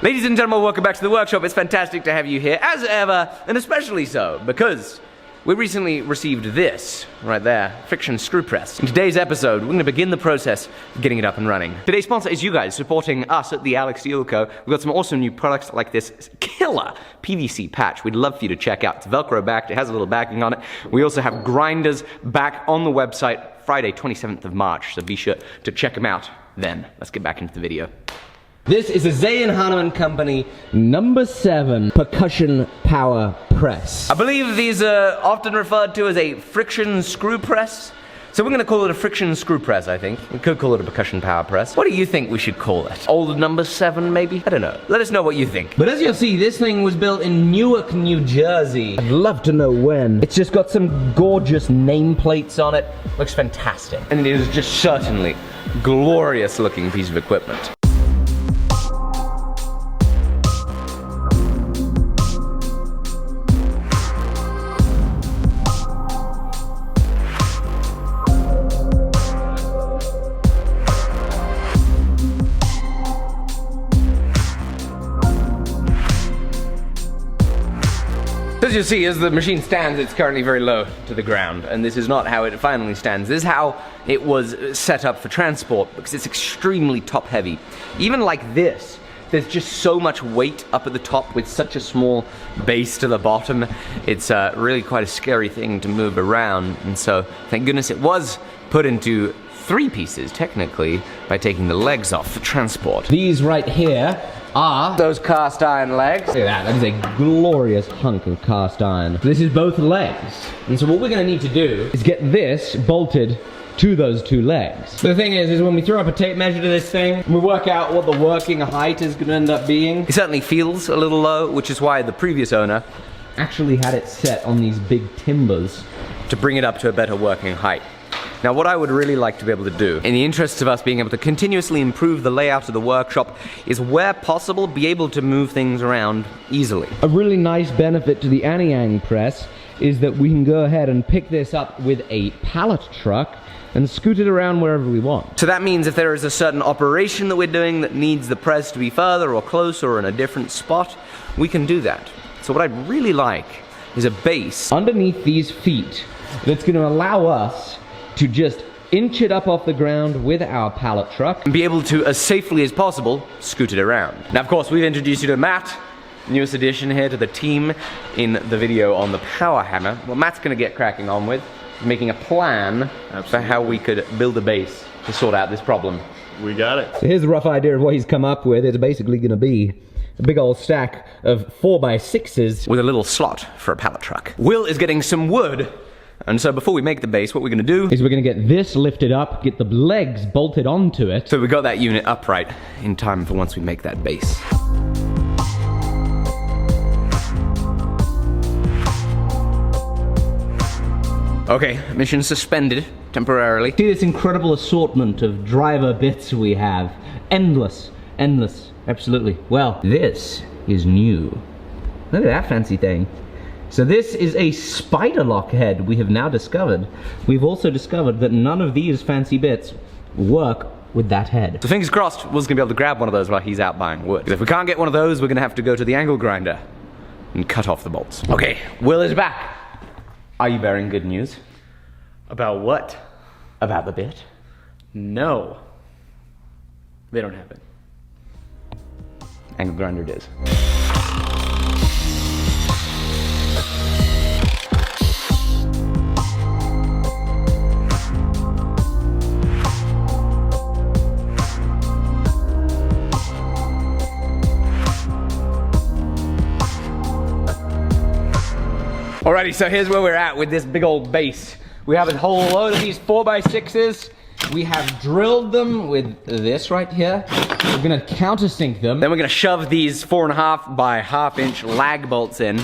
Ladies and gentlemen, welcome back to the workshop. It's fantastic to have you here, as ever, and especially so, because we recently received this, right there, friction screw press. In today's episode, we're going to begin the process of getting it up and running. Today's sponsor is you guys, supporting us at the Alec Steele Co. We've got some awesome new products like this killer PVC patch we'd love for you to check out. It's Velcro backed, it has a little backing on it. We also have grinders back on the website Friday, 27th of March, so be sure to check them out then. Let's get back into the video. This is a Zay & Hahnemann Company number 7 percussion power press. I believe these are often referred to as a friction screw press. So we're going to call it a friction screw press, I think. We could call it a percussion power press. What do you think we should call it? Old number 7, maybe? I don't know. Let us know what you think. But as you'll see, this thing was built in Newark, New Jersey. I'd love to know when. It's just got some gorgeous nameplates on it. Looks fantastic. And it is just certainly a glorious looking piece of equipment. As you see, as the machine stands, it's currently very low to the ground, and this is not how it finally stands. This is how it was set up for transport, because it's extremely top heavy. Even like this, there's just so much weight up at the top with such a small base to the bottom. It's really quite a scary thing to move around, and so thank goodness it was put into 3 pieces, technically, by taking the legs off for transport. These right here are those cast iron legs. Look at that, that is a glorious hunk of cast iron. This is both legs. And so what we're gonna need to do is get this bolted to those 2 legs. The thing is when we throw up a tape measure to this thing, we work out what the working height is gonna end up being. It certainly feels a little low, which is why the previous owner actually had it set on these big timbers to bring it up to a better working height. Now what I would really like to be able to do, in the interests of us being able to continuously improve the layout of the workshop, is where possible be able to move things around easily. A really nice benefit to the Anyang press is that we can go ahead and pick this up with a pallet truck and scoot it around wherever we want. So that means if there is a certain operation that we're doing that needs the press to be further or closer or in a different spot, we can do that. So what I'd really like is a base underneath these feet that's going to allow us to just inch it up off the ground with our pallet truck and be able to, as safely as possible, scoot it around. Now, of course, we've introduced you to Matt, newest addition here to the team in the video on the power hammer. What Matt's gonna get cracking on with is making a plan for how we could build a base to sort out this problem. We got it. So here's a rough idea of what he's come up with. It's basically gonna be a big old stack of 4x6s with a little slot for a pallet truck. Will is getting some wood. And so before we make the base, what we're gonna do is we're gonna get this lifted up, get the legs bolted onto it. So we got that unit upright in time for once we make that base. Okay, mission suspended temporarily. See this incredible assortment of driver bits we have. Endless, endless, absolutely. Well, this is new. Look at that fancy thing. So this is a spider lock head we have now discovered. We've also discovered that none of these fancy bits work with that head. So fingers crossed, Will's gonna be able to grab one of those while he's out buying wood. Because if we can't get one of those, we're gonna have to go to the angle grinder and cut off the bolts. Okay, Will is back. Are you bearing good news? About what? About the bit? No. They don't have it. Angle grinder it is. Alrighty, so here's where we're at with this big old base. We have a whole load of these 4x6s. We have drilled them with this right here. We're gonna countersink them. Then we're gonna shove these 4.5 by 1/2 inch lag bolts in,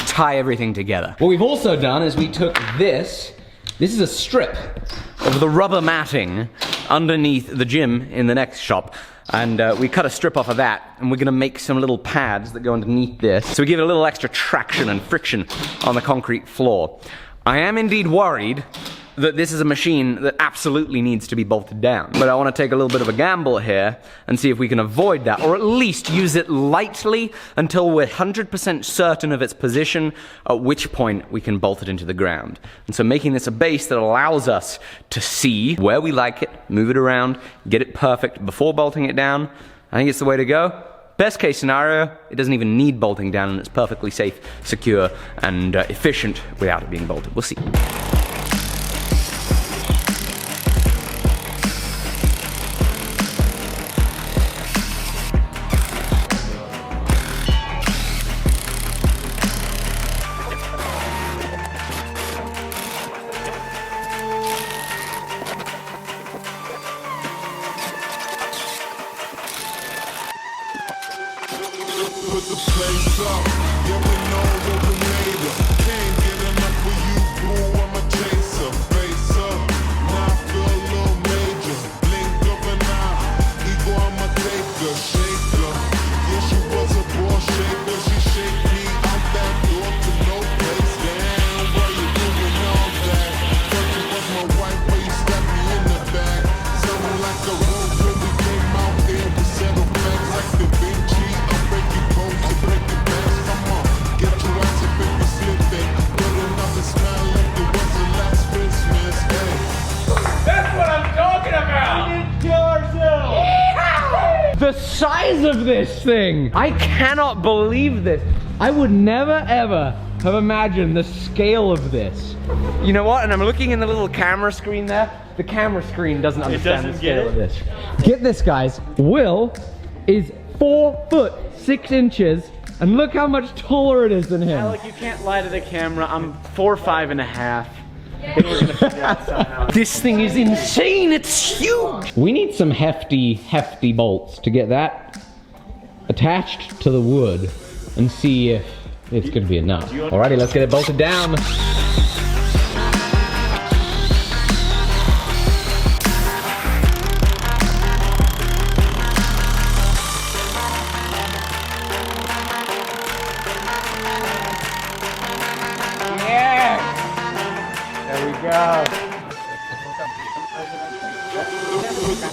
tie everything together. What we've also done is we took this is a strip of the rubber matting underneath the gym in the next shop. And we cut a strip off of that, and we're gonna make some little pads that go underneath this. So we give it a little extra traction and friction on the concrete floor. I am indeed worried that this is a machine that absolutely needs to be bolted down. But I want to take a little bit of a gamble here and see if we can avoid that, or at least use it lightly until we're 100% certain of its position, at which point we can bolt it into the ground. And so making this a base that allows us to see where we like it, move it around, get it perfect before bolting it down, I think it's the way to go. Best case scenario, it doesn't even need bolting down and it's perfectly safe, secure, and efficient without it being bolted. We'll see. Put the place up, yeah we know what we made of. Can't get enough of you, boo, I'm a chaser. Face up, now I feel a little major. Blink of an eye, ego I'ma take her, shake her. Yeah, she was a ball shaker, she shake me out that door to no place. Damn, why you doing all that? First you was my wife, where you stabbed me in the back. Sounding like a road when we came out there, we settled facts like Da Vinci. The size of this thing! I cannot believe this. I would never ever have imagined the scale of this. You know what? And I'm looking in the little camera screen there. The camera screen doesn't understand the scale of this. Get this, guys. Will is 4 foot 6 inches, and look how much taller it is than him. Alec, you can't lie to the camera. I'm 4'5½". We're gonna figure out somehow. This thing is insane, it's huge! We need some hefty bolts to get that attached to the wood and see if it's gonna be enough. Alrighty, let's get it bolted down.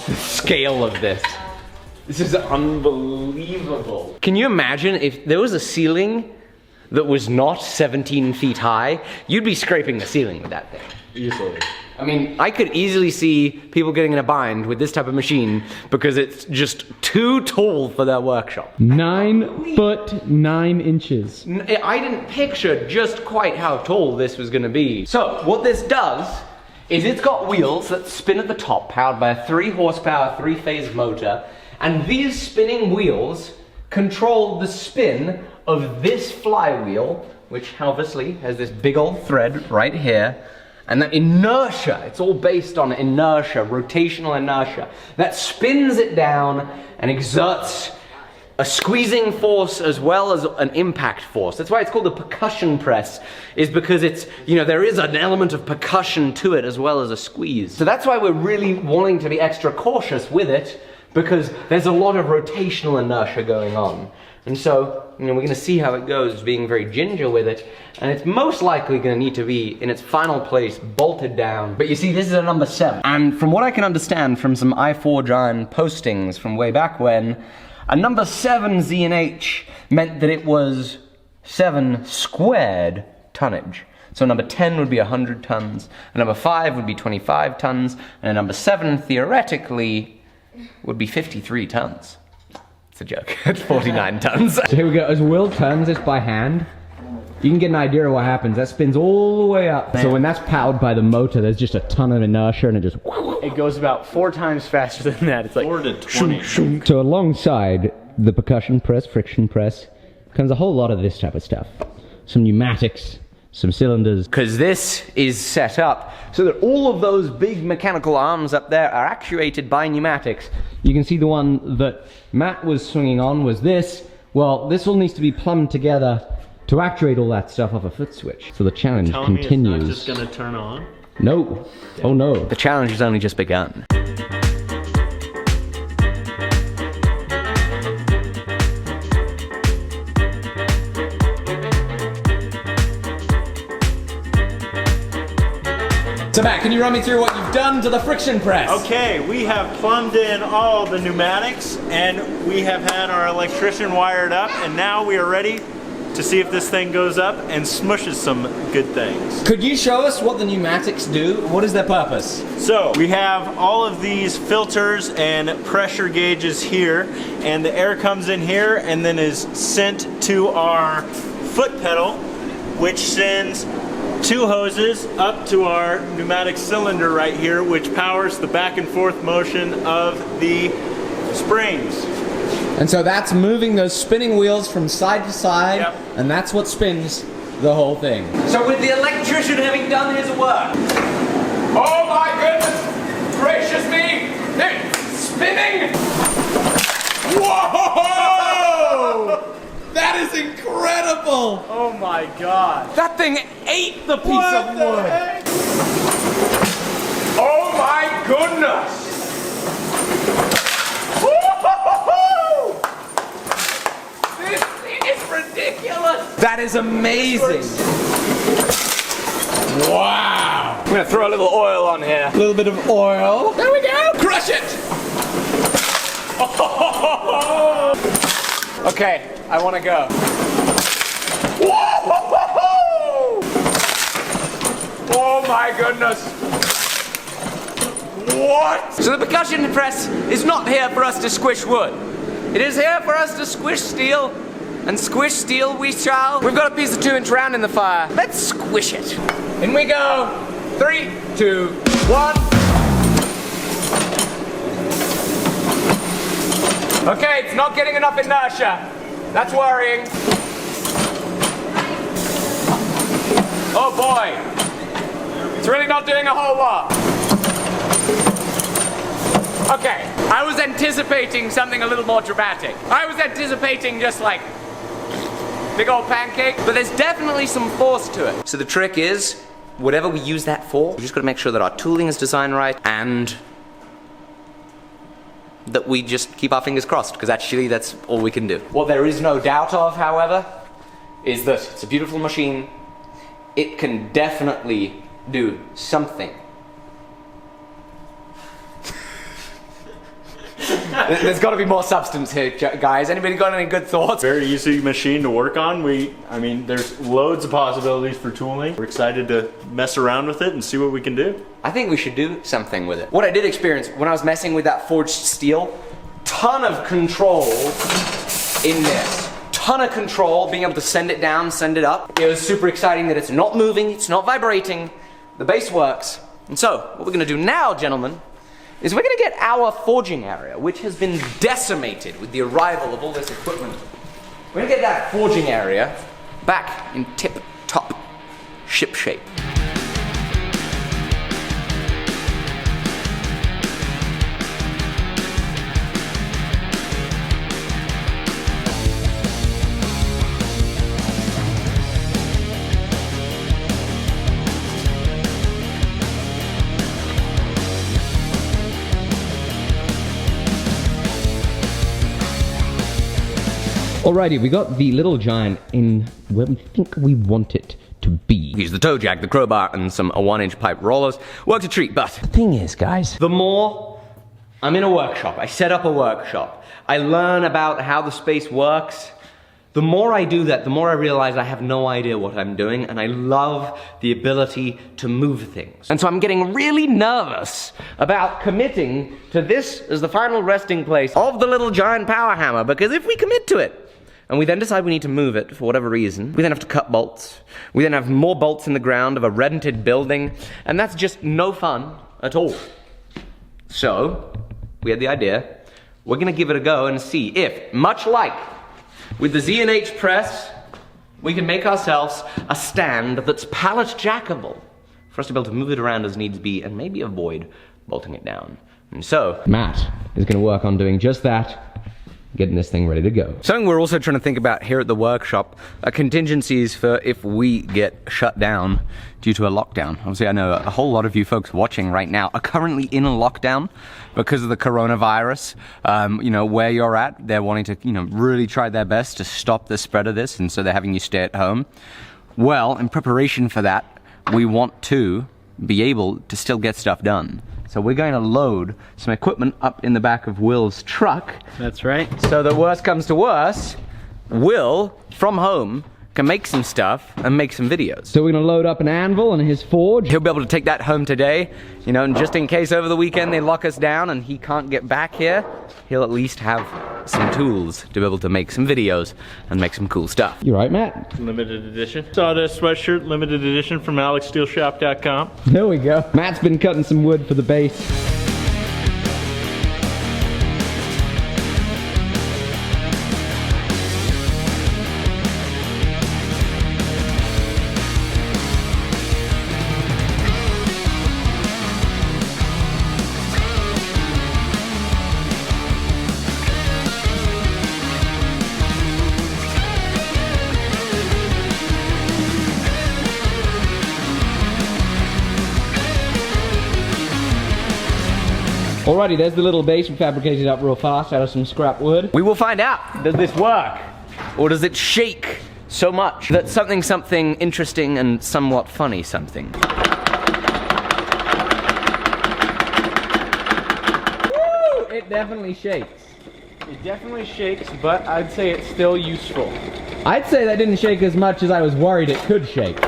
The scale of this. This is unbelievable. Can you imagine if there was a ceiling that was not 17 feet high? You'd be scraping the ceiling with that thing. Easily. I mean, I could easily see people getting in a bind with this type of machine because it's just too tall for their workshop. 9 foot 9 inches. I didn't picture just quite how tall this was gonna be. So, what this does is it's got wheels that spin at the top, powered by a 3 horsepower, 3-phase motor, and these spinning wheels control the spin of this flywheel, which obviously has this big old thread right here, and that inertia, it's all based on inertia, rotational inertia, that spins it down and exerts a squeezing force as well as an impact force. That's why it's called a percussion press, is because it's, you know, there is an element of percussion to it as well as a squeeze. So that's why we're really wanting to be extra cautious with it, because there's a lot of rotational inertia going on. And so, you know, we're gonna see how it goes, being very ginger with it, and it's most likely gonna need to be in its final place, bolted down. But you see, this is a number 7. And from what I can understand from some iForge Iron postings from way back when, a number 7 Z&H meant that it was 7 squared tonnage. So number 10 would be 100 tons, a number 5 would be 25 tons, and a number 7 theoretically would be 53 tons. It's a joke. It's 49 tons. So here we go. As Will turns this by hand, you can get an idea of what happens. That spins all the way up. So when that's powered by the motor, there's just a ton of inertia and it just... It goes about 4 times faster than that. It's like 4 to 20. So alongside the percussion press, friction press, comes a whole lot of this type of stuff. Some pneumatics, some cylinders. Because this is set up so that all of those big mechanical arms up there are actuated by pneumatics. You can see the one that Matt was swinging on was this. Well, this all needs to be plumbed together to actuate all that stuff off a foot switch. So the challenge Telling continues. me it's not just gonna turn on? No. Oh no. The challenge has only just begun. So Matt, can you run me through what you've done to the friction press? Okay, we have plumbed in all the pneumatics and we have had our electrician wired up, and now we are ready to see if this thing goes up and smushes some good things. Could you show us what the pneumatics do? What is their purpose? So we have all of these filters and pressure gauges here, and the air comes in here and then is sent to our foot pedal, which sends 2 hoses up to our pneumatic cylinder right here, which powers the back and forth motion of the springs. And so that's moving those spinning wheels from side to side, Yep. and that's what spins the whole thing. So with the electrician having done his work, oh my goodness, gracious me, it's spinning! Whoa! That is incredible! Oh my god. That thing ate the piece of wood! Heck? Oh my goodness! This is ridiculous! That is amazing! Wow! I'm gonna throw a little oil on here. A little bit of oil. There we go! Crush it! Okay, I wanna go. Oh my goodness! What? So the percussion press is not here for us to squish wood. It is here for us to squish steel, and squish steel we shall. We've got a piece of 2-inch round in the fire. Let's squish it. In we go. 3, 2, 1. Okay, it's not getting enough inertia. That's worrying. Oh boy. It's really not doing a whole lot. Okay, I was anticipating something a little more dramatic. I was anticipating just like big old pancake, but there's definitely some force to it. So the trick is, whatever we use that for, we just gotta make sure that our tooling is designed right and that we just keep our fingers crossed, because actually that's all we can do. What there is no doubt of, however, is that it's a beautiful machine. It can definitely do something. There's got to be more substance here, guys. Anybody got any good thoughts? Very easy machine to work on. I mean, there's loads of possibilities for tooling. We're excited to mess around with it and see what we can do. I think we should do something with it. What I did experience when I was messing with that forged steel, ton of control in this. Ton of control, being able to send it down, send it up. It was super exciting that it's not moving, it's not vibrating, the base works. And so, what we're gonna do now, gentlemen, is we're gonna get our forging area, which has been decimated with the arrival of all this equipment. We're gonna get that forging area back in tip-top ship shape. Alrighty, we got the little giant in where we think we want it to be. Use the toe jack, the crowbar, and some 1-inch pipe rollers. Worked a treat, but the thing is, guys, the more I'm in a workshop, I set up a workshop, I learn about how the space works, the more I do that, the more I realize I have no idea what I'm doing, and I love the ability to move things. And so I'm getting really nervous about committing to this as the final resting place of the little giant power hammer, because if we commit to it, and we then decide we need to move it for whatever reason, we then have to cut bolts. We then have more bolts in the ground of a rented building, and that's just no fun at all. So, we had the idea, we're gonna give it a go and see if, much like with the Z&H press, we can make ourselves a stand that's pallet jackable for us to be able to move it around as needs be and maybe avoid bolting it down. And so, Matt is gonna work on doing just that, getting this thing ready to go. something we're also trying to think about here at the workshop are contingencies for if we get shut down due to a lockdown. Obviously, I know a whole lot of you folks watching right now are currently in a lockdown because of the coronavirus. You know, where you're at, they're wanting to, really try their best to stop the spread of this, and so they're having you stay at home. Well, in preparation for that, we want to be able to still get stuff done. So we're going to load some equipment up in the back of Will's truck. That's right. So that worst comes to worst, Will, from home, can make some stuff and make some videos. So we're gonna load up an anvil in his forge. He'll be able to take that home today, you know, and just in case over the weekend they lock us down and he can't get back here, he'll at least have some tools to be able to make some videos and make some cool stuff. You right, Matt? Limited edition. Sawdust sweatshirt, limited edition from AlecSteelShop.com. There we go. Matt's been cutting some wood for the base. Alrighty, there's the little base. We fabricated up real fast out of some scrap wood. We will find out. Does this work? Or does it shake so much that something interesting and somewhat funny something? Woo! It definitely shakes. It definitely shakes, but I'd say it's still useful. I'd say that didn't shake as much as I was worried it could shake.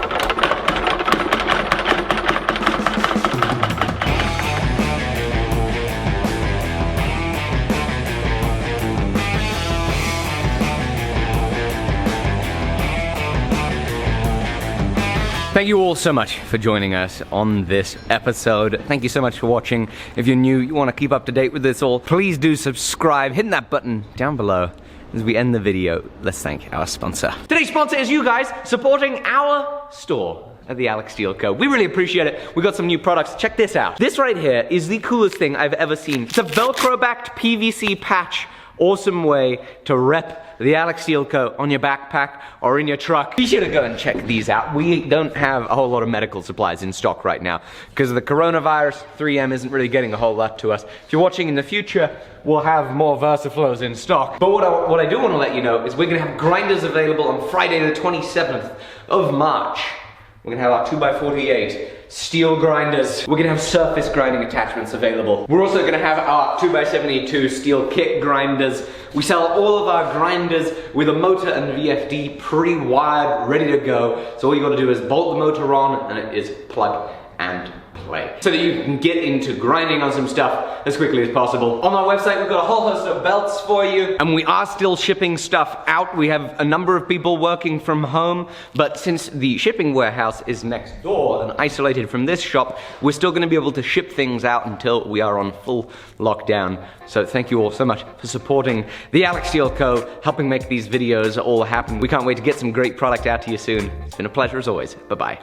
Thank you all so much for joining us on this episode. Thank you so much for watching. If you're new, you want to keep up to date with this all, please do subscribe, hit that button down below. As we end the video, let's thank our sponsor. Today's sponsor is you guys supporting our store at the Alec Steele Co. We really appreciate it. We got some new products. Check this out. This right here is the coolest thing I've ever seen. It's a Velcro-backed PVC patch. Awesome way to rep the Alec Steele Co. on your backpack or in your truck. Be sure to go and check these out. We don't have a whole lot of medical supplies in stock right now. Because of the coronavirus, 3M isn't really getting a whole lot to us. If you're watching in the future, we'll have more VersaFlows in stock. But what I do want to let you know is we're going to have grinders available on Friday the 27th of March. We're gonna have our 2x48 steel grinders. We're gonna have surface grinding attachments available. We're also gonna have our 2x72 steel kit grinders. We sell all of our grinders with a motor and VFD pre-wired, ready to go. So all you gotta do is bolt the motor on and it is plug and play. So that you can get into grinding on some stuff as quickly as possible. On our website, we've got a whole host of belts for you, and we are still shipping stuff out. We have a number of people working from home, but since the shipping warehouse is next door and isolated from this shop, we're still gonna be able to ship things out until we are on full lockdown. So thank you all so much for supporting the Alec Steele Co., helping make these videos all happen. We can't wait to get some great product out to you soon. It's been a pleasure as always. Bye-bye.